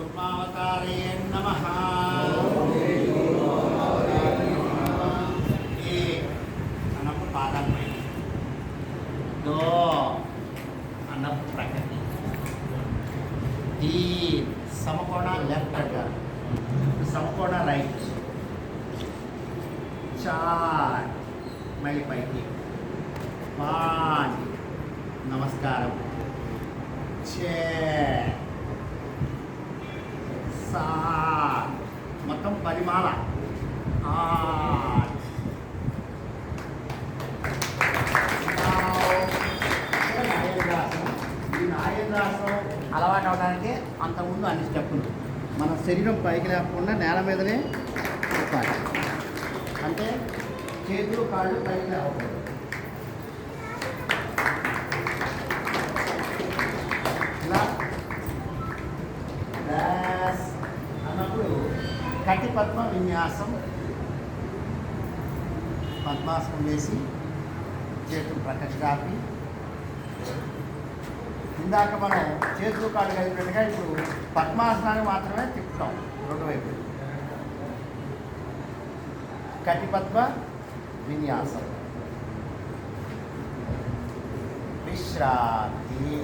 కూర్మావతారే నమః. ఏ అన్నప్పుడు పాదాలు పైన, దో అన్నప్పుడు ప్రకృతి, డి సమకోణ లెఫ్ట్ అంటారు, సమకోణ రైట్, చార్ మళ్ళీ పైకి, పాన్ నమస్కారం, చే సా మొత్తం పరిమాల, ఈ నాయన్రాసం అలవాటు అవడానికి అంతకుముందు అన్ని స్టెప్పులు. మన శరీరం పైకి లేకుండా నేల మీదనే చెప్పాలి. అంటే చేతులు కాళ్ళు పైకి లేవకూడదు. ఇలా డాష్ అన్నప్పుడు కటి పద్మ విన్యాసం, పద్మాసనం వేసి చేతులు ప్రక్కకి చాపి, ఇందాక మనం చేతులు కాళ్ళు కలిపినట్టుగా ఇప్పుడు పద్మాసనాన్ని మాత్రమే తిప్పుతాం రెండు వైపు. కటిపద్మ విన్యాసం, విశ్రాంతి.